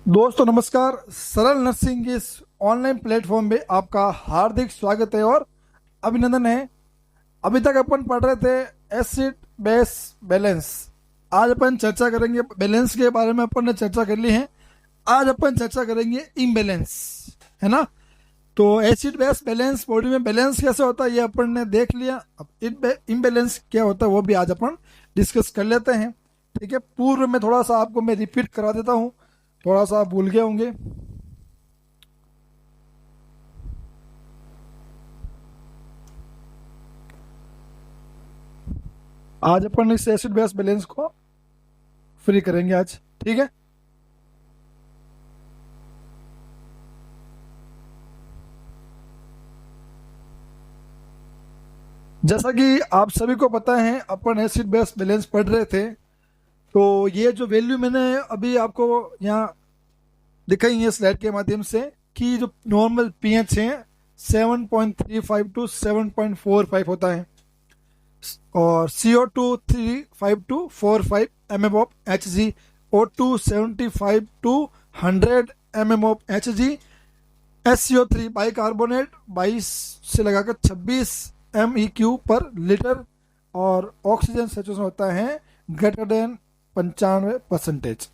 दोस्तों नमस्कार। सरल नर्सिंग के इस ऑनलाइन प्लेटफॉर्म पे आपका हार्दिक स्वागत है और अभिनंदन है। अभी तक अपन पढ़ रहे थे एसिड बेस बैलेंस। आज अपन चर्चा करेंगे बैलेंस के बारे में। अपन ने चर्चा कर ली है। आज अपन चर्चा करेंगे इम्बैलेंस, है ना। तो एसिड बेस बैलेंस बॉडी में बैलेंस कैसे होता है ये अपन ने देख लिया। अब इम्बैलेंस क्या होता है वो भी आज अपन डिस्कस कर लेते हैं। ठीक है, पूर्व में थोड़ा सा आपको मैं रिपीट करा देता हूँ, थोड़ा सा आप भूल गए होंगे। आज अपन इस एसिड बेस बैलेंस को फ्री करेंगे आज, ठीक है। जैसा कि आप सभी को पता है अपन एसिड बेस बैलेंस पढ़ रहे थे। तो ये जो वैल्यू मैंने अभी आपको यहाँ दिखाई है स्लाइड के माध्यम से कि जो नॉर्मल पीएच है 7.35 टू 7.45 होता है और CO2 3.5 to 4.5 mm of Hg, O2 75 to 100 mm of Hg, SCO3 bicarbonate 22 से लगाकर 26 MEQ पर लीटर और ऑक्सीजन सैचुरेशन होता है ग्रेटर देन 95%।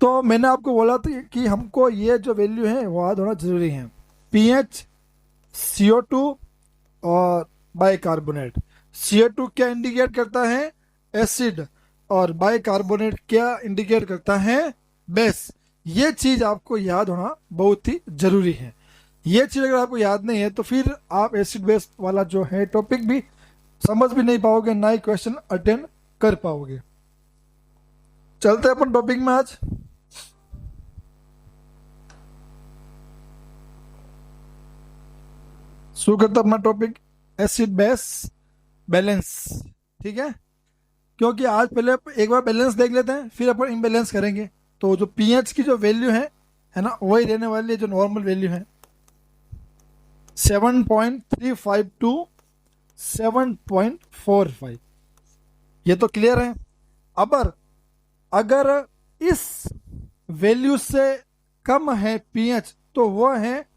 तो मैंने आपको बोला था कि हमको ये जो वैल्यू है वो याद होना जरूरी है। पीएच, CO2 और बाइकार्बोनेट। CO2 क्या इंडिकेट करता है? एसिड। और बाइकार्बोनेट क्या इंडिकेट करता है? बेस। ये चीज आपको याद होना बहुत ही जरूरी है। ये चीज अगर आपको याद नहीं है तो फिर आप एसिड बेस वाला जो है टॉपिक भी समझ भी नहीं पाओगे, ना ही क्वेश्चन अटेंड कर पाओगे। चलते हैं अपन टॉपिक में आज। शुरू करते अपना टॉपिक एसिड बेस बैलेंस, ठीक है। क्योंकि आज पहले एक बार बैलेंस देख लेते हैं, फिर अपन इम्बैलेंस करेंगे। तो जो पीएच की जो वैल्यू है ना, वही रहने वाली है जो नॉर्मल वैल्यू है 7.35 टू 7.45। ये तो क्लियर है। अब अगर इस वैल्यू से कम है पीएच तो वो है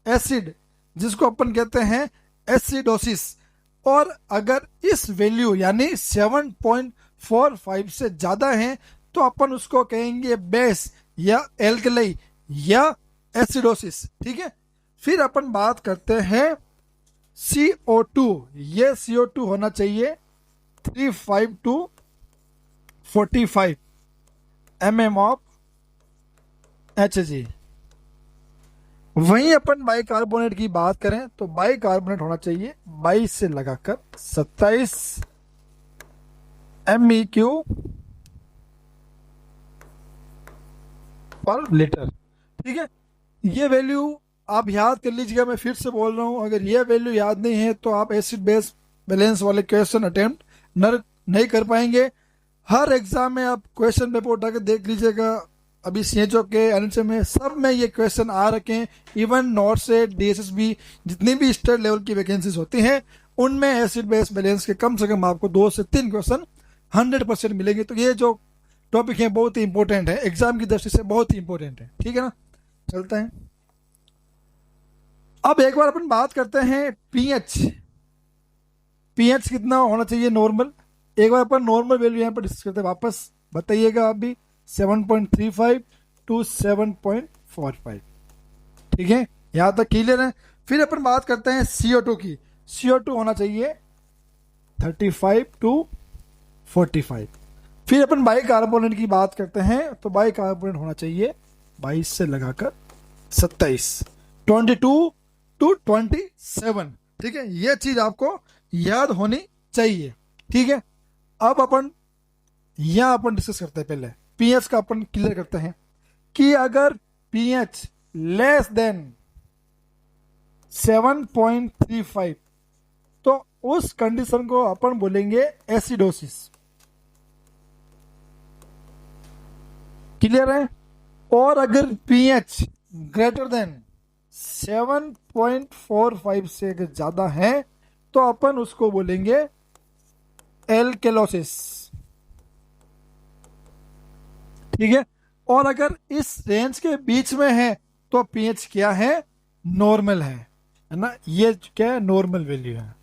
एसिड, जिसको अपन कहते हैं एसिडोसिस। और अगर इस वैल्यू यानी 7.45 से ज्यादा है तो अपन उसको कहेंगे बेस या एल्कली या एसिडोसिस, ठीक है। फिर अपन बात करते हैं CO2। ये CO2 होना चाहिए 35 टू 45 mm ऑफ Hg। वहीं अपन बाइकार्बोनेट की बात करें तो बाइकार्बोनेट होना चाहिए 22 से लगाकर 27 MEQ पर लीटर, ठीक है। ये वैल्यू आप याद कर लीजिएगा। मैं फिर से बोल रहा हूं, अगर ये वैल्यू याद नहीं है तो आप एसिड बेस बैलेंस वाले क्वेश्चन अटेम्प्ट नहीं कर पाएंगे। हर एग्जाम में आप क्वेश्चन पेपर उठा के देख लीजिएगा। अभी सीएचओ के एनएचएम में सब में ये क्वेश्चन आ रखे हैं। इवन नॉर्थ से DSSB जितनी भी स्टेट लेवल की वैकेंसीज होती हैं उनमें एसिड बेस बैलेंस के कम से कम आपको 2 से 3 क्वेश्चन 100% मिलेंगे। तो ये जो टॉपिक है बहुत ही इंपॉर्टेंट है, एग्जाम की दृष्टि से बहुत ही इंपॉर्टेंट है, ठीक है ना। चलते हैं। अब एक बार अपन बात करते हैं पीएच। पीएच कितना होना चाहिए नॉर्मल। एक बार अपन नॉर्मल वैल्यू यहाँ पर डिस्कस करते हैं, वापस बताइएगा आप भी। 7.35 टू 7.45, ठीक है। यहां तक क्लियर है। फिर अपन बात करते हैं CO2 की। CO2 होना चाहिए 35 टू 45। फिर अपन बाइकार्बोनेट की बात करते हैं तो बाइकार्बोनेट होना चाहिए 22 से लगाकर 27, 22 टू 27, ठीक है। यह चीज आपको याद होनी चाहिए, ठीक है। अब अपन यहां अपन डिस्कस करते हैं। पहले पीएच का अपन क्लियर करते हैं कि अगर पीएच लेस देन 7.35 तो उस कंडीशन को अपन बोलेंगे एसिडोसिस। क्लियर है। और अगर पीएच ग्रेटर देन 7.45 से अगर ज्यादा है तो अपन उसको बोलेंगे एल्केलोसिस, ठीक है। और अगर इस रेंज के बीच में है तो पीएच क्या है, नॉर्मल है ना, ये क्या है, नॉर्मल वैल्यू है।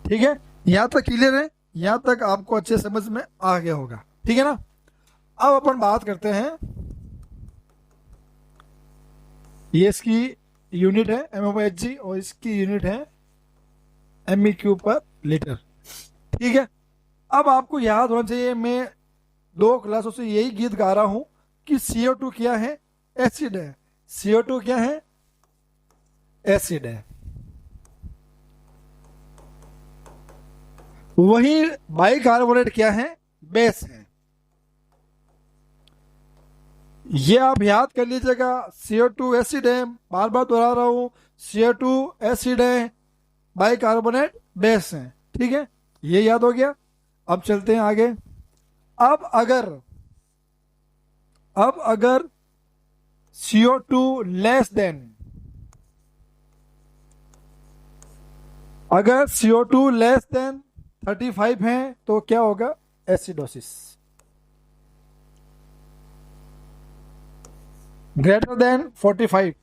ठीक है, यहां तक क्लियर है, यहां तक आपको अच्छे समझ में आ गया होगा, ठीक है ना। अब अपन बात करते हैं, ये इसकी यूनिट है mMHg और इसकी यूनिट है MEQ पर लीटर। ठीक है, अब आपको याद होना चाहिए, मैं 2 क्लासों से यही गीत गा रहा हूं कि CO2 क्या है, एसिड है। CO2 क्या है, एसिड है। वही बाइकार्बोनेट क्या है, बेस है। ये आप याद कर लीजिएगा, CO2 एसिड है, बार बार दोहरा रहा हूं, CO2 एसिड है, बाइकार्बोनेट बेस है। ठीक है, ये याद हो गया। अब चलते हैं आगे। अब अगर अब अगर CO2 लेस देन, अगर CO2 लेस देन 35 है तो क्या होगा, एसिडोसिस। ग्रेटर देन 45,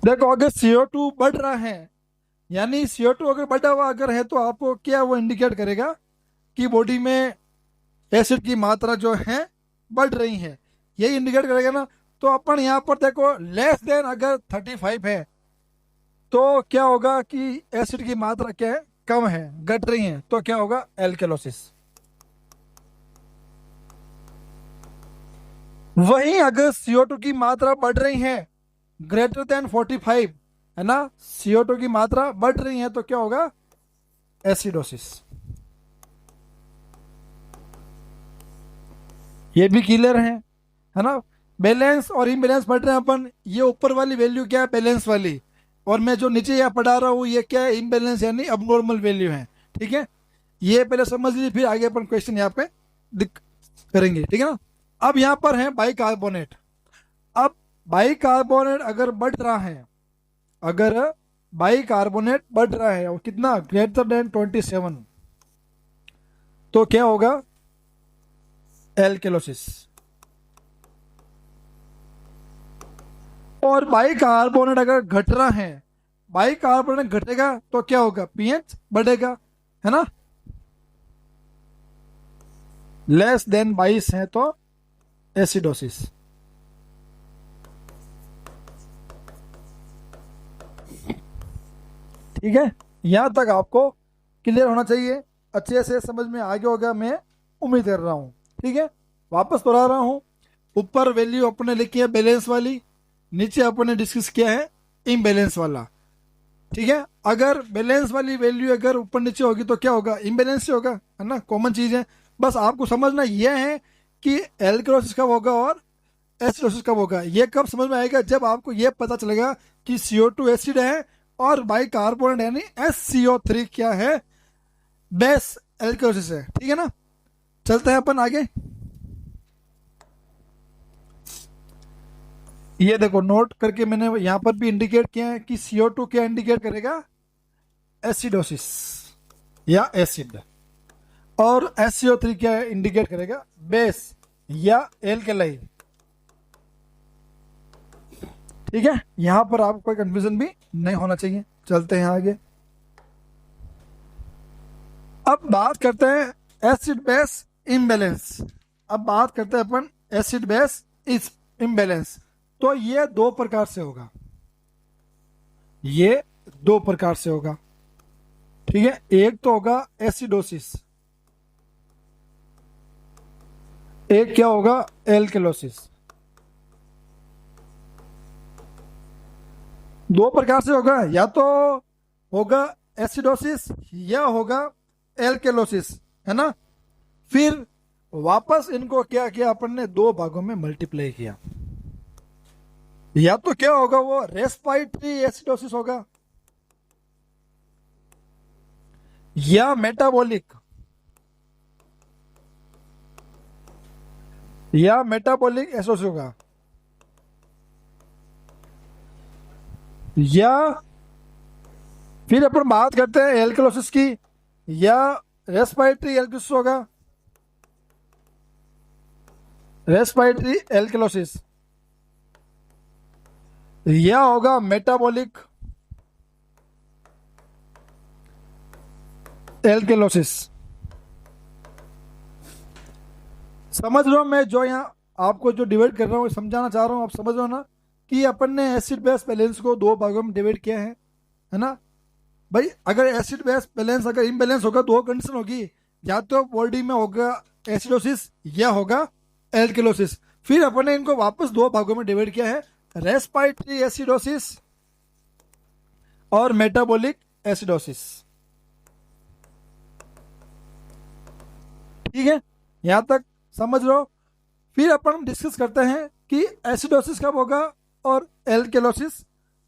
देखो अगर CO2 बढ़ रहा है, यानी CO2 अगर बढ़ा हुआ अगर है तो आपको क्या वो इंडिकेट करेगा कि बॉडी में एसिड की मात्रा जो है बढ़ रही है, यही इंडिकेट करेगा ना। तो अपन यहाँ पर देखो लेस देन अगर 35 है तो क्या होगा कि एसिड की मात्रा क्या है, कम है, घट रही है, तो क्या होगा, एल्केलोसिस। वहीं अगर CO2 की मात्रा बढ़ रही है ग्रेटर देन 45, है ना, CO2 की मात्रा बढ़ रही है तो क्या होगा, एसिडोसिस। ये भी क्लियर है ना। बैलेंस और इम्बैलेंस पढ़ रहे हैं अपन, ये ऊपर वाली वैल्यू क्या है, बैलेंस वाली, और मैं जो नीचे यहाँ पढ़ा रहा हूँ ये क्या है, इम्बैलेंस यानी अबनॉर्मल वैल्यू है। ठीक है, ये पहले समझ लीजिए, फिर आगे अपन क्वेश्चन यहाँ पे करेंगे, ठीक है ना। अब यहाँ पर है बाइकार्बोनेट। अब बाइकार्बोनेट अगर बढ़ रहा है, अगर बाइकार्बोनेट बढ़ रहा है और कितना, ग्रेटर देन 27, तो क्या होगा, एल्केलोसिस। और बाइकार्बोनेट अगर घट रहा है, बाइकार्बोनेट घटेगा तो क्या होगा, पीएच बढ़ेगा, है ना। लेस देन 22 है तो एसिडोसिस। ठीक है, यहां तक आपको क्लियर होना चाहिए, अच्छे से समझ में आ गया होगा, मैं उम्मीद कर रहा हूं। ठीक है, वापस दोहरा रहा हूं, ऊपर वैल्यू अपने लिखी है बैलेंस वाली, नीचे अपने डिस्कस किया है इम्बैलेंस वाला। ठीक है, अगर बैलेंस वाली वैल्यू अगर ऊपर नीचे होगी तो क्या होगा, इम्बैलेंस से होगा, है ना, कॉमन चीज है। बस आपको समझना यह है कि एल्कलोसिस कब होगा और एसिडोसिस कब होगा। ये कब समझ में आएगा, जब आपको यह पता चलेगा कि CO2 एसिड है और बाइकार्बोनेट यानी SCO3 क्या है, बेस एल्कलोसिस है। ठीक है ना, चलते हैं अपन आगे। ये देखो नोट करके मैंने यहां पर भी इंडिकेट किया है कि CO2 क्या इंडिकेट करेगा, एसिडोसिस या एसिड, और SCO3 क्या इंडिकेट करेगा, बेस या एल्केलाई। ठीक है, यहां पर आपको कोई कंफ्यूजन भी नहीं होना चाहिए। चलते हैं आगे। अब बात करते हैं एसिड बेस इम्बैलेंस। अब बात करते हैं अपन एसिड बेस इस इम्बैलेंस। तो ये 2 प्रकार से होगा, ये 2 प्रकार से होगा। ठीक है, एक तो होगा एसिडोसिस, एक क्या होगा, एल्केलोसिस। 2 प्रकार से होगा, या तो होगा एसिडोसिस या होगा एल्केलोसिस, है ना। फिर वापस इनको क्या किया अपन ने, 2 भागों में मल्टीप्लाई किया। या तो क्या होगा, वो रेस्पिरेटरी एसिडोसिस होगा या मेटाबॉलिक, या मेटाबॉलिक एसिडोसिस होगा, या फिर अपन बात करते हैं एल्कलोसिस की, या रेस्पिरेटरी एल्कोसिस होगा, रेस्पिरेटरी एल्कोसिस, यह होगा मेटाबॉलिक एल्कोसिस। समझ रहे हो मैं जो यहाँ आपको जो डिवाइड कर रहा हूँ, समझाना चाह रहा हूँ, आप समझ रहे हो ना कि अपन ने एसिड बेस बैलेंस को दो भागों में डिवाइड किया है ना भाई। अगर एसिड बेस बैलेंस अगर इम्बैलेंस होगा, दो कंडीशन होगी, या तो बॉडी में होगा एसिडोसिस या होगा एल्किलोसिस। फिर अपन ने इनको वापस दो भागों में डिवाइड किया है, रेस्पिरेटरी एसिडोसिस और मेटाबॉलिक एसिडोसिस। ठीक है, यहां तक समझ लो। फिर अपन डिस्कस करते हैं कि एसिडोसिस कब होगा और एल्केलोसिस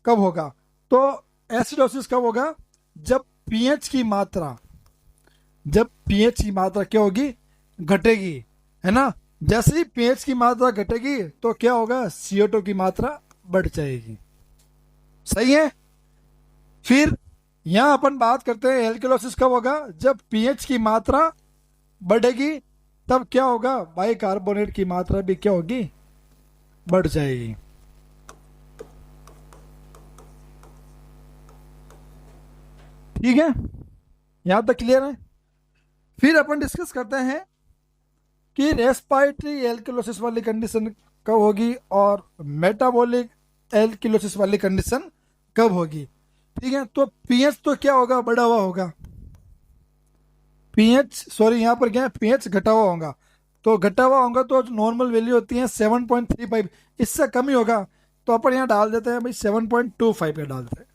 कब होगा। तो एसिडोसिस कब होगा, जब पीएच की मात्रा, जब पीएच की मात्रा क्या होगी, घटेगी, है ना। जैसे ही पीएच की मात्रा घटेगी तो क्या होगा, CO2 की मात्रा बढ़ जाएगी। सही है। फिर यहां अपन बात करते हैं एल्केलोसिस कब होगा, जब पीएच की मात्रा बढ़ेगी, तब क्या होगा, बाइकार्बोनेट की मात्रा भी क्या होगी, बढ़ जाएगी। ठीक है, यहां तक क्लियर है। फिर अपन डिस्कस करते हैं कि रेस्पिरेटरी एल्किलोसिस वाली कंडीशन कब होगी और मेटाबॉलिक एल्किलोसिस वाली कंडीशन कब होगी। ठीक है, तो पीएच तो क्या होगा, बढ़ा हुआ होगा। पीएच सॉरी यहाँ पर क्या है, पीएच घटा हुआ होगा। तो घटा हुआ होगा तो नॉर्मल वैल्यू होती है 7.35, इससे कम ही होगा। तो अपन यहाँ डाल देते हैं भाई 7.25 डाल देते हैं।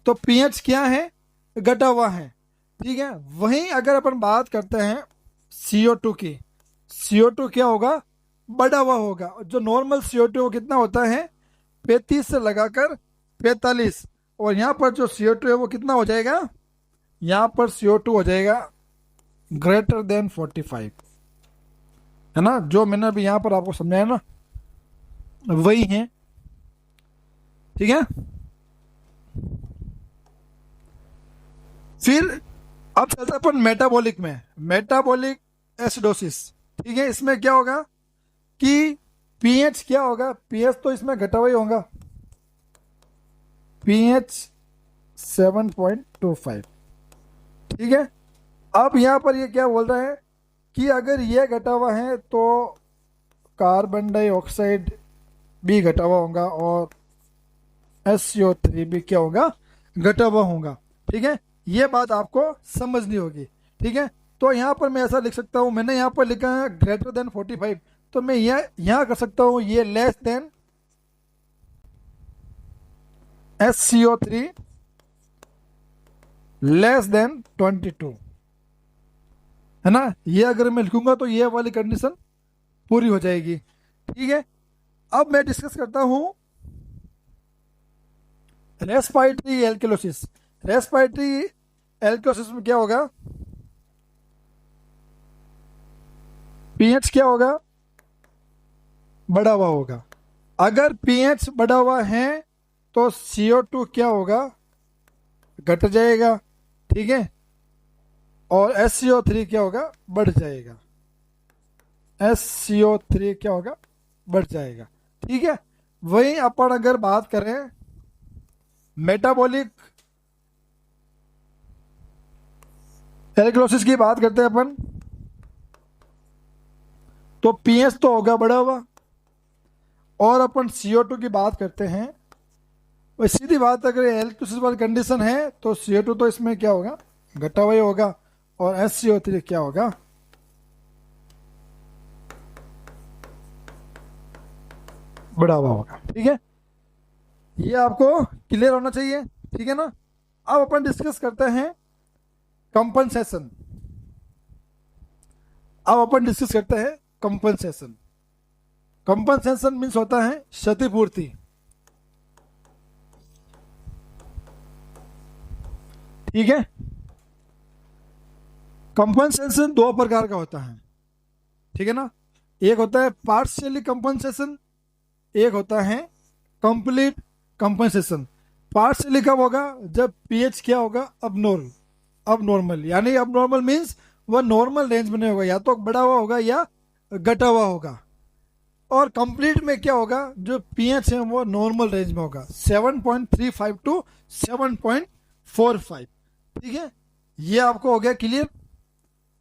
तो पीएच क्या है, घटा हुआ है। ठीक है, वहीं अगर अपन बात करते हैं CO2 की, CO2 क्या होगा, बढ़ा हुआ होगा। जो नॉर्मल CO2 कितना होता है, 35 से लगाकर 45, और यहाँ पर जो CO2 है वो कितना हो जाएगा, यहाँ पर CO2 हो जाएगा ग्रेटर देन 45, है ना। जो मैंने अभी यहाँ पर आपको समझाया ना, वही है। ठीक है, फिर अब चलते अपन मेटाबॉलिक में, मेटाबॉलिक एसिडोसिस। ठीक है, इसमें क्या होगा कि पीएच क्या होगा, पीएच तो इसमें घटा हुआ ही होगा, पीएच 7.25। ठीक है, अब यहां पर ये क्या बोल रहा है कि अगर ये घटा हुआ है तो कार्बन डाइऑक्साइड भी घटा हुआ होगा और SCO3 भी क्या होगा, घटा हुआ होगा। ठीक है, ये बात आपको समझनी होगी। ठीक है, तो यहाँ पर मैं ऐसा लिख सकता हूँ, मैंने यहाँ पर लिखा है ग्रेटर देन 45, तो मैं यह यहाँ कर सकता हूँ ये less than SCO3 less than 22, है ना। ये अगर मैं लिखूंगा तो ये वाली कंडीशन पूरी हो जाएगी। ठीक है, अब मैं डिस्कस करता हूं रेस्पिरेटरी एल्किलोसिस। रेस्पिरेटरी एल्किलोसिस में क्या होगा, पीएच क्या होगा, बढ़ा हुआ होगा। अगर पीएच बढ़ा हुआ है तो CO2 क्या होगा, घट जाएगा। ठीक है, और SCO3 क्या होगा, बढ़ जाएगा। SCO3 क्या होगा, बढ़ जाएगा। ठीक है, वहीं अपन अगर बात करें मेटाबॉलिक एल्कलोसिस की बात करते हैं अपन, तो पीएच तो होगा बढ़ा हुआ, और अपन CO2 की बात करते हैं, वही सीधी बात, अगर एल्कलोसिस वाली कंडीशन है तो CO2 तो इसमें क्या होगा, घटा हुआ ही होगा, और SCO3 क्या होगा, बढ़ा हुआ होगा। ठीक है, ये आपको क्लियर होना चाहिए। ठीक है ना। अब अपन डिस्कस करते हैं कंपनसेशन। अब अपन डिस्कस करते हैं कंपनसेशन। कंपनसेशन मीन्स होता है क्षतिपूर्ति। ठीक है, कंपनसेशन दो प्रकार का होता है। ठीक है ना, एक होता है पार्शियली कंपनसेशन, एक होता है कंप्लीट कंपनसेशन। पार्शियली कब होगा, जब पीएच क्या होगा, अब नॉर्मल, यानी अब नॉर्मल मीन्स वह नॉर्मल रेंज में नहीं होगा, या तो बढ़ा हुआ होगा या घटा हुआ होगा। और कंप्लीट में क्या होगा, जो पीएच है वो नॉर्मल रेंज में होगा, 7.35 टू 7.45। ठीक है, ये आपको हो गया क्लियर।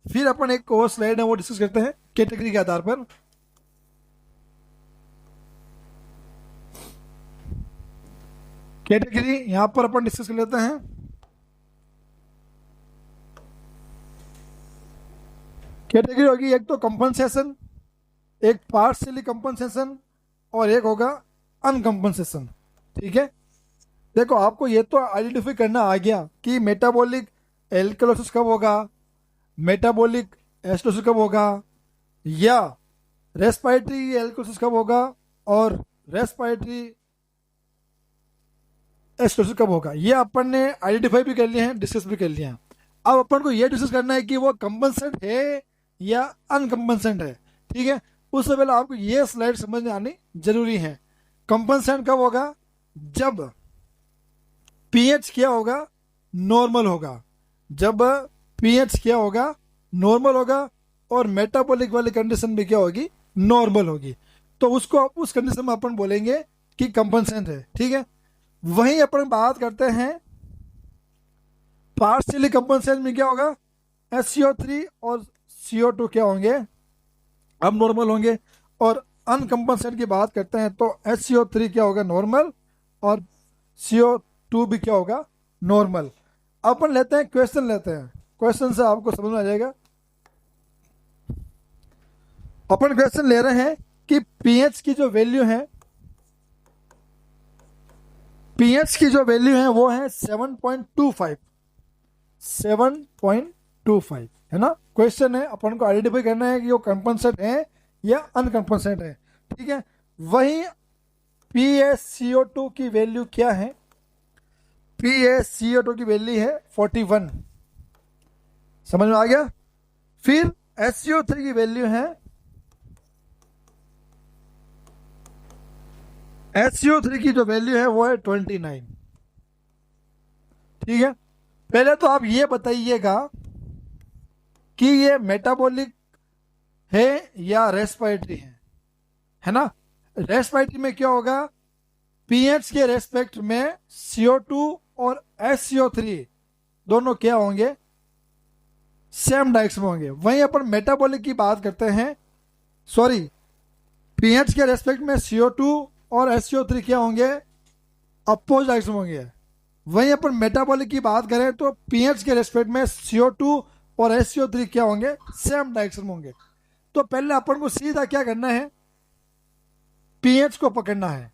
फिर अपन एक और स्लाइड है वो डिस्कस करते हैं कैटेगरी के आधार पर। कैटेगरी यहां पर अपन डिस्कस कर लेते हैं। कैटेगरी होगी एक तो कंपनसेशन, एक पार्शियली कंपनसेशन, और एक होगा अनकंपनसेशन। ठीक है, देखो आपको ये तो आइडेंटिफाई करना आ गया कि मेटाबॉलिक एल्कलोसिस कब होगा, मेटाबॉलिक एसिडोसिस कब होगा, या रेस्पिरेटरी एल्कलोसिस कब होगा, और रेस्पिरेटरी एसिडोसिस कब होगा। ये अपन ने आइडेंटिफाई भी कर लिए हैं, डिस्कस भी कर लिए हैं। अब अपन को ये डिस्कस करना है कि वो कंपनसेंट है या अनकंपनसेंट है। ठीक है, उससे पहले आपको ये स्लाइड समझ में आनी जरूरी है। कंपनसेंट कब होगा, जब पीएच क्या होगा, नॉर्मल होगा। जब पीएच क्या होगा, नॉर्मल होगा, और मेटाबॉलिक वाली कंडीशन भी क्या होगी, नॉर्मल होगी। तो उसको उस कंडीशन में अपन बोलेंगे कि कंपनसेंट है। ठीक है, वहीं अपन बात करते हैं पार्शियली कंपनसेंट में क्या होगा, SCO3 और CO2 क्या होंगे, अब नॉर्मल होंगे। और अनकंपनसेंट की बात करते हैं तो SCO3 क्या होगा, नॉर्मल, और CO2 भी क्या होगा, नॉर्मल। अपन लेते हैं क्वेश्चन, लेते हैं क्वेश्चन से आपको समझ में आ जाएगा। अपन क्वेश्चन ले रहे हैं कि पीएच की जो वैल्यू है, पीएच की जो वैल्यू है वो है 7.25, 7.25 है ना। क्वेश्चन है, अपन को आइडेंटिफाई करना है कि वो कंपनसेंट है या अनकंपनसेंट है। ठीक है, वही PaCO2 की वैल्यू क्या है, PaCO2 की वैल्यू है 41, समझ में आ गया। फिर SCO3 की वैल्यू है, SCO3 की जो वैल्यू है वो है 29। ठीक है, पहले तो आप ये बताइएगा कि ये मेटाबॉलिक है या रेस्पिरेटरी है ना। रेस्पिरेटरी में क्या होगा, पीएच के रेस्पेक्ट में CO2 और SCO3 दोनों क्या होंगे, सेम डायरेक्शन में होंगे। वहीं अपन मेटाबॉलिक की बात करते हैं, सॉरी, पीएच के रेस्पेक्ट में CO2 और SCO3 क्या होंगे, अपोज डायरेक्शन में होंगे। वहीं अपन मेटाबॉलिक की बात करें तो पीएच के रेस्पेक्ट में CO2 और SCO3 क्या होंगे, सेम डायरेक्शन में होंगे। तो पहले अपन को सीधा क्या करना है, पीएच को पकड़ना है,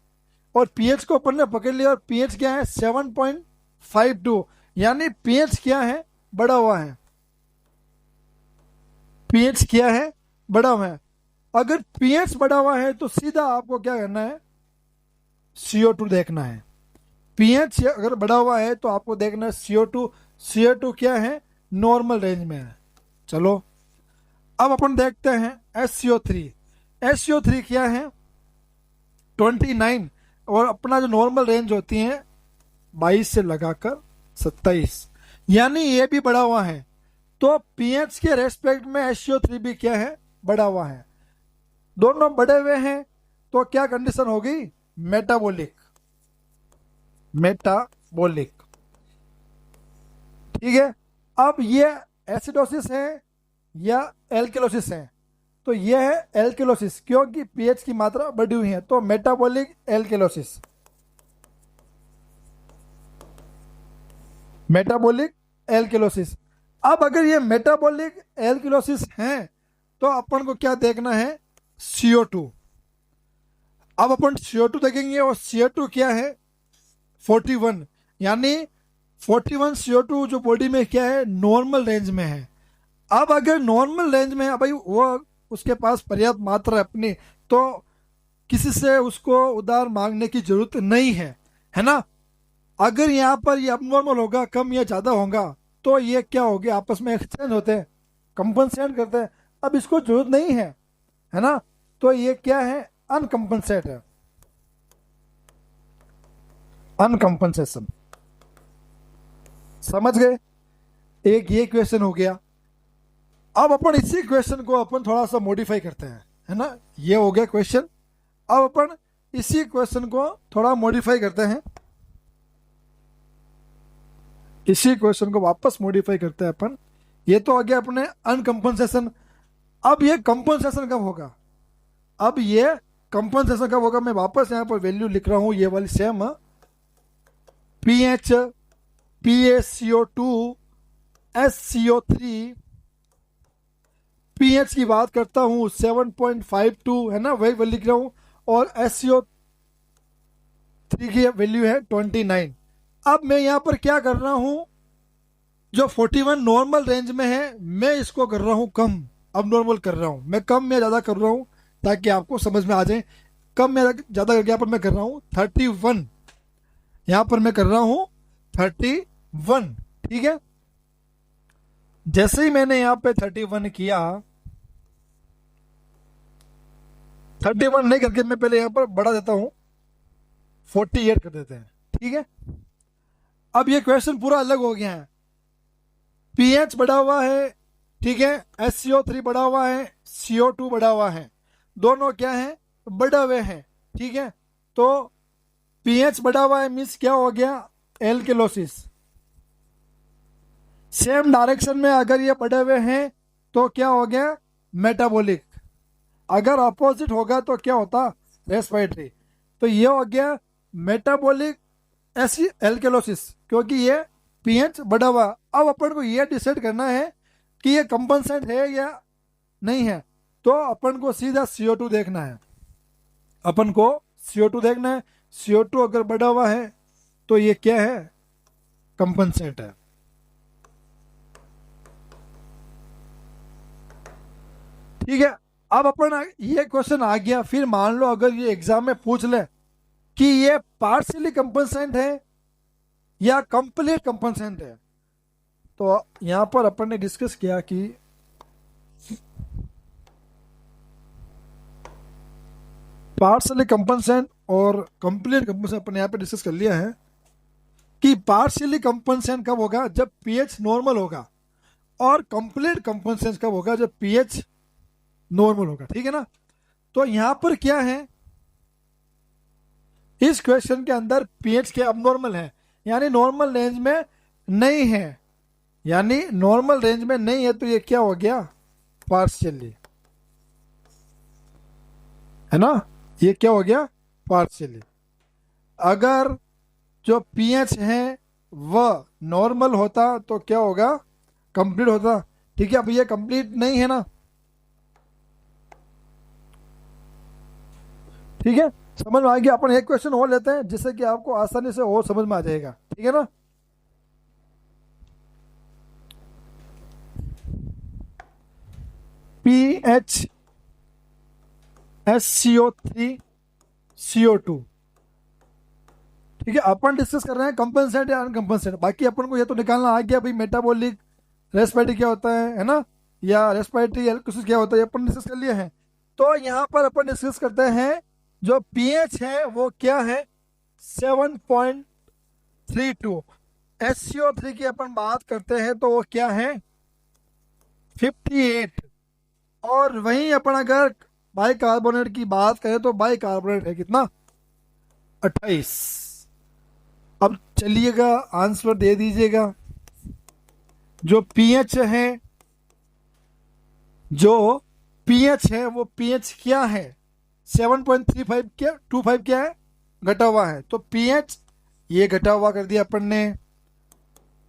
और पीएच को अपन ने पकड़ लिया, और पीएच क्या है 7.52, यानी पीएच क्या है, बढ़ा हुआ है। पीएच क्या है, बढ़ा हुआ है। अगर पीएच बढ़ा हुआ है तो सीधा आपको क्या करना है, CO2 देखना है। पीएच अगर बढ़ा हुआ है तो आपको देखना है CO2, CO2 क्या है, नॉर्मल रेंज में है। चलो अब अपन देखते हैं SCO3, SCO3 क्या है 29, और अपना जो नॉर्मल रेंज होती है 22 से लगाकर 27, यानी ये भी बढ़ा हुआ है। तो पीएच के रेस्पेक्ट में SCO3 भी क्या है, बढ़ा हुआ है। दोनों बढ़े हुए हैं तो क्या कंडीशन होगी, मेटाबॉलिक, मेटाबॉलिक। ठीक है, अब ये एसिडोसिस है या एल्केलोसिस है, तो ये है एल्केलोसिस, क्योंकि पीएच की मात्रा बढ़ी हुई है, तो मेटाबॉलिक एल्केलोसिस, मेटाबॉलिक एल्केलोसिस। अब अगर ये मेटाबॉलिक एल्केलोसिस है तो अपन को क्या देखना है, CO2। अब अपन CO2 देखेंगे, और CO2 क्या है 41, यानी 41 CO2 जो बॉडी में क्या है, नॉर्मल रेंज में है। अब अगर नॉर्मल रेंज में है भाई, वो उसके पास पर्याप्त मात्रा है अपनी, तो किसी से उसको उधार मांगने की जरूरत नहीं है ना। अगर यहाँ पर ये अबनॉर्मल होगा, कम या ज्यादा होगा, तो ये क्या हो गया, आपस में एक्सचेंज होते हैं, कंपनसेट करते हैं। अब इसको जरूरत नहीं है ना, तो ये क्या है, अनकंपनसेट है, अनकंपनसेशन। समझ गए, एक ये क्वेश्चन हो गया। अब अपन इसी क्वेश्चन को अपन थोड़ा सा मॉडिफाई करते हैं, है ना। ये हो गया क्वेश्चन। अब अपन इसी क्वेश्चन को थोड़ा मॉडिफाई करते हैं, इसी क्वेश्चन को वापस मॉडिफाई करते हैं अपन। ये तो आ गया अपने अनकंपनसेशन। अब ये कंपनसेशन कब होगा, अब ये कंपनसेशन कब होगा, मैं वापस यहाँ पर वैल्यू लिख रहा हूँ, ये वाली same, pH, PaCO2, SCO3, pH की बात करता हूँ 7.52, है ना, वही लिख रहा हूँ, और SCO3 की वैल्यू है 29। अब मैं यहाँ पर क्या कर रहा हूँ, जो 41 नॉर्मल रेंज में है मैं इसको कर रहा हूँ कम, अब नॉर्मल कर रहा हूँ, मैं कम या ज़्यादा कर रहा हूँ ताकि आपको समझ में आ जाए। कम या ज़्यादा करके यहाँ पर मैं कर रहा हूँ 31, यहाँ पर मैं कर रहा हूँ 31, ठीक है। जैसे ही मैंने यहाँ पे 31 किया, 31 नहीं करके मैं पहले यहाँ पर बढ़ा देता हूँ, 48 कर देते हैं, ठीक है। अब ये क्वेश्चन पूरा अलग हो गया है, पीएच बढ़ा हुआ है, ठीक है, SCO3 बढ़ा हुआ है, CO2 बढ़ा हुआ है, दोनों क्या है, बढ़े हुए हैं, ठीक है। तो पीएच बढ़ा हुआ है मीन्स क्या हो गया, एल्केलोसिस। सेम डायरेक्शन में अगर ये बढ़े हुए हैं तो क्या हो गया, मेटाबॉलिक। अगर अपोजिट होगा तो क्या होता, रेस्पिरेटरी। तो ये हो गया मेटाबॉलिक एल्केलोसिस, क्योंकि ये पीएच बढ़ा हुआ। अब अपन को ये डिसाइड करना है कि ये कंपनसेंट है या नहीं है, तो अपन को सीधा CO2 देखना है, अपन को CO2 देखना है। CO2 अगर बढ़ा हुआ है तो ये क्या है, कंपनसेंट है। ठीक है। अब अपन ये क्वेश्चन आ गया, फिर मान लो अगर ये एग्जाम में पूछ ले कि ये पार्शियली कंपनसेंट है या कंप्लीट कंपनसेंट है, तो यहां पर अपन ने डिस्कस किया कि पार्शियली कंपनसेंट और कंप्लीट कंपनसेंट अपन यहां पे डिस्कस कर लिया है कि पार्शियली कंपनसेंट कब होगा, जब पीएच नॉर्मल होगा, और कंप्लीट कंपनसेंट कब होगा, जब पीएच नॉर्मल होगा, ठीक है ना। तो यहां पर क्या है, इस क्वेश्चन के अंदर पीएच के अब नॉर्मल है, यानी नॉर्मल रेंज में नहीं है, यानी नॉर्मल रेंज में नहीं है, तो ये क्या हो गया, पार्शियली, है ना, ये क्या हो गया, पार्शियली। अगर जो पीएच है वह नॉर्मल होता तो क्या होगा, कंप्लीट होता, ठीक है। अब ये कंप्लीट नहीं है ना, ठीक है, समझ में आ गया। अपन एक क्वेश्चन और लेते हैं जिससे कि आपको आसानी से और समझ में आ जाएगा, ठीक है ना। पीएच, SCO3, CO2, ठीक है। अपन डिस्कस कर रहे हैं कंपनसेंट या अनकंपनसेंट, बाकी अपन को ये तो निकालना आ गया भाई, मेटाबॉलिक रेस्पिरेटरी क्या होता है ना, या रेस्पिरेटरी एल्कोसिस क्या होता है, अपन डिस्कस कर लिए हैं। तो यहाँ पर अपन डिस्कस करते हैं जो पीएच है वो क्या है, 7.32। SCO3 की अपन बात करते हैं तो वो क्या है, 58। और वहीं अपन अगर बाइकार्बोनेट की बात करें तो बाइकार्बोनेट है कितना, 28। अब चलिएगा आंसर दे दीजिएगा। जो पीएच है, जो पीएच है वो पीएच क्या है, 7.35 क्या 25 क्या है, घटा हुआ है, तो पीएच ये घटा हुआ कर दिया अपन ने।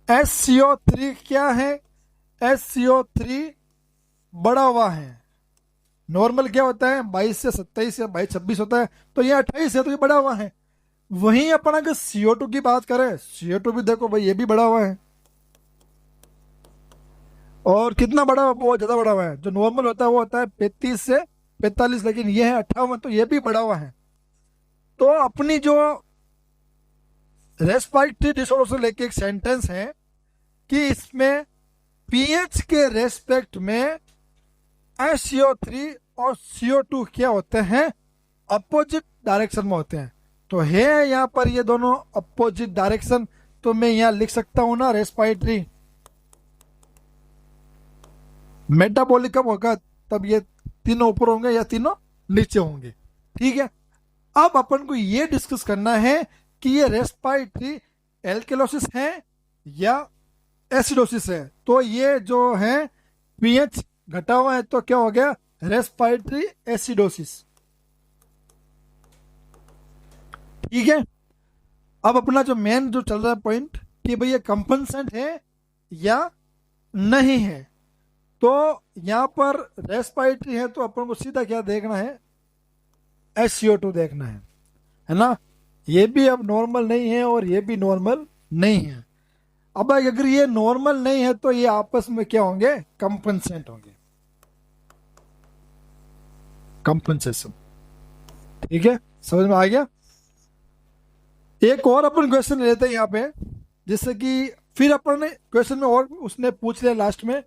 SCO3 क्या है, SCO3 बढ़ा हुआ है, नॉर्मल क्या होता है 22 से 27 या 22-26 होता है, तो ये 28 है, तो ये बढ़ा हुआ है। वहीं अपन अगर CO2 की बात करें, CO2 भी देखो भाई ये भी बढ़ा हुआ है, और कितना बढ़ा हुआ, बहुत ज्यादा बढ़ा हुआ है। जो नॉर्मल होता है वो होता है 35 से 45, लेकिन ये है 58, तो ये भी बढ़ा हुआ है। तो अपनी जो रेस्पिरेटरी डिसऑर्डर से लेके एक सेंटेंस है कि इसमें पीएच के रेस्पेक्ट में SCO3 और CO2 क्या होते हैं, अपोजिट डायरेक्शन में होते हैं। तो है यहाँ पर ये दोनों अपोजिट डायरेक्शन, तो मैं यहाँ लिख सकता हूं ना रेस्पिरेटरी, मेटाबॉलिक कब होगा, तब ये तीनों ऊपर होंगे या तीनों नीचे होंगे। ठीक है, अब अपन को ये डिस्कस करना है कि ये रेस्पिरेटरी एल्केलोसिस है या एसिडोसिस है। तो ये जो है पीएच घटा हुआ है तो क्या हो गया, रेस्पिरेटरी एसिडोसिस। ठीक है, अब अपना जो मेन जो चल रहा है पॉइंट कि भाई ये कंपनसेंट है या नहीं है। तो यहां पर रेस्पिरेटरी है तो अपन को सीधा क्या देखना है, SCO2 देखना है ना। ये भी अब नॉर्मल नहीं है और ये भी नॉर्मल नहीं है। अब अगर ये नॉर्मल नहीं है तो ये आपस में क्या होंगे, कंपनसेंट होंगे, कंपनसेशन। ठीक है, समझ में आ गया। एक और अपन क्वेश्चन लेते हैं यहाँ पे, जिससे कि फिर अपन ने क्वेश्चन में और उसने पूछ लिया लास्ट में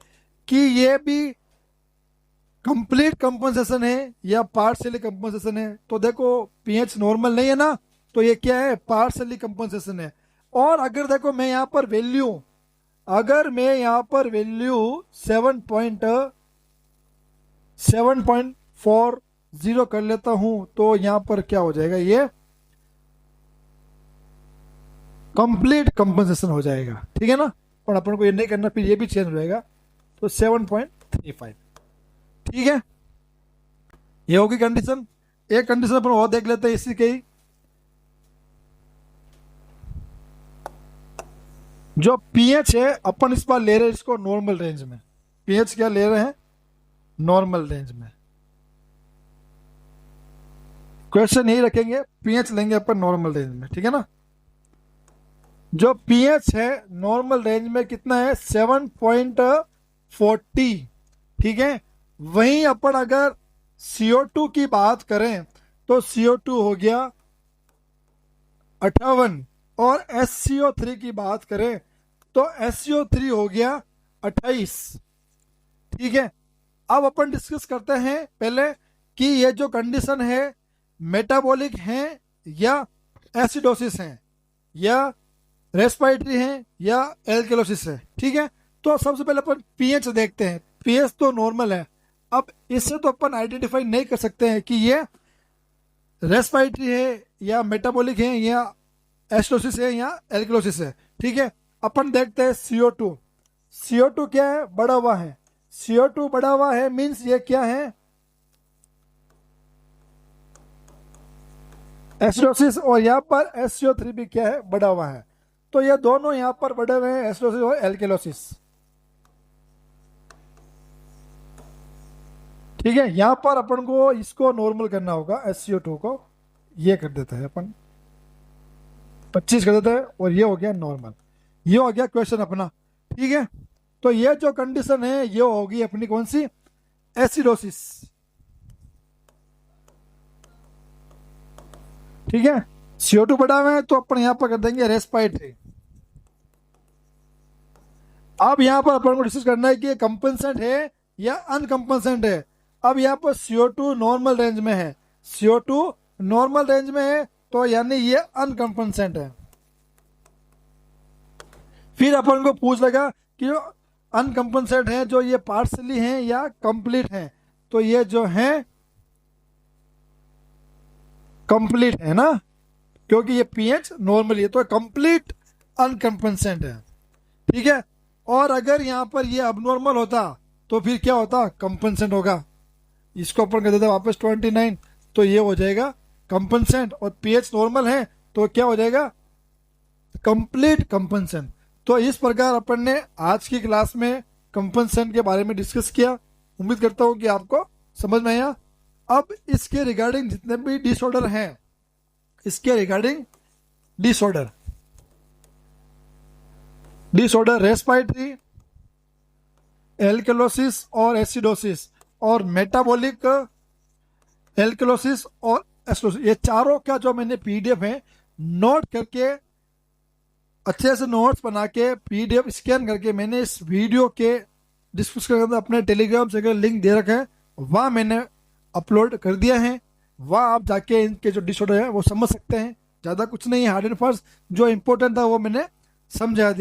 कि ये भी कंप्लीट कंपनसेशन है या पार्शियली कंपनसेशन है। तो देखो पीएच नॉर्मल नहीं है ना, तो ये क्या है, पार्शियली कंपनसेशन है। और अगर देखो मैं यहाँ पर वैल्यू, अगर मैं यहाँ पर वैल्यू 7.40 कर लेता हूं तो यहाँ पर क्या हो जाएगा, ये कंप्लीट कंपनसेशन हो जाएगा। ठीक है ना, पर अपन को ये नहीं करना, फिर ये भी चेंज हो जाएगा। तो 7.35। ठीक है, ये होगी कंडीशन। एक कंडीशन अपन और देख लेते हैं इसी के ही, जो पीएच है अपन इस बार ले रहे हैं इसको नॉर्मल रेंज में। पीएच क्या ले रहे हैं, नॉर्मल रेंज में। क्वेश्चन यही रखेंगे, पीएच लेंगे अपन नॉर्मल रेंज में। ठीक है ना, जो पीएच है नॉर्मल रेंज में कितना है, 7.40। ठीक है, वहीं अपन अगर CO2 की बात करें तो CO2 हो गया 58, और SCO3 की बात करें तो SCO3 हो गया 28। ठीक है, अब अपन डिस्कस करते हैं पहले कि ये जो कंडीशन है मेटाबॉलिक है या एसिडोसिस है या रेस्पिरेटरी है या एल्केलोसिस है। ठीक है, तो सबसे पहले अपन पीएच देखते हैं। पीएच तो नॉर्मल है। अब इससे तो अपन आइडेंटिफाई नहीं कर सकते हैं कि ये रेस्पिरेटरी है या मेटाबॉलिक है या एसिडोसिस है या एल्केलोसिस है। ठीक है, अपन देखते हैं CO2। CO2 क्या है, बढ़ा हुआ है। CO2 बढ़ा हुआ है मीन्स ये क्या है, एसिडोसिस। और यहाँ पर SCO3 भी क्या है, बढ़ा हुआ है। तो ये दोनों यहाँ पर बढ़े हुए हैं, एसिडोसिस और एल्केलोसिस। ठीक है, यहाँ पर अपन को इसको नॉर्मल करना होगा, SCO2 को ये कर देते हैं अपन 25 कर देते हैं, और ये हो गया नॉर्मल। ये हो गया क्वेश्चन अपना। ठीक है, तो ये जो कंडीशन है ये होगी अपनी कौन सी, एसिडोसिस। ठीक है, CO2 बढ़ा हुआ है तो अपन यहां पर कर देंगे रेस्पिरेटरी। अब यहां पर अपन को डिस्कस करना है कि ये कंपनसेंट है या अनकंपनसेंट है। अब यहां पर CO2 नॉर्मल रेंज में है, CO2 नॉर्मल रेंज में है तो यानी ये अनकंपनसेंट है। फिर अपन को पूछ लगा कि जो अनकंपनसेंट है, जो ये पार्शली हैं या कंप्लीट हैं। तो ये जो है कंप्लीट है ना, क्योंकि ये पीएच नॉर्मल है तो कंप्लीट अनकंपनसेंट है। ठीक है, और अगर यहां पर ये अबनॉर्मल होता तो फिर क्या होता, कंपनसेंट होगा। इसको अपन कर देते वापस 29, तो ये हो जाएगा कंपनसेंट। और पीएच नॉर्मल है तो क्या हो जाएगा, कंप्लीट कंपनसेंट। तो इस प्रकार अपन ने आज की क्लास में कंपनसेंट के बारे में डिस्कस किया। उम्मीद करता हूं कि आपको समझ में आया। अब इसके रिगार्डिंग जितने भी डिसऑर्डर हैं, इसके रिगार्डिंग डिसऑर्डर रेस्पिरेटरी, एल्केलोसिस और एसिडोसिस, और मेटाबॉलिक एल्केलोसिस और एसिडोसिस, ये चारों का जो मैंने PDF है नोट करके, अच्छे से नोट्स बना के PDF स्कैन करके मैंने इस वीडियो के डिस्क्रिप्शन के अंदर अपने टेलीग्राम से लिंक दे रखा है, वहाँ मैंने अपलोड कर दिया है। वहाँ आप जाके इनके जो डिसऑर्डर है वो समझ सकते हैं। ज़्यादा कुछ नहीं है, हार्ड एंड फास्ट जो इंपॉर्टेंट था वो मैंने समझा दिया।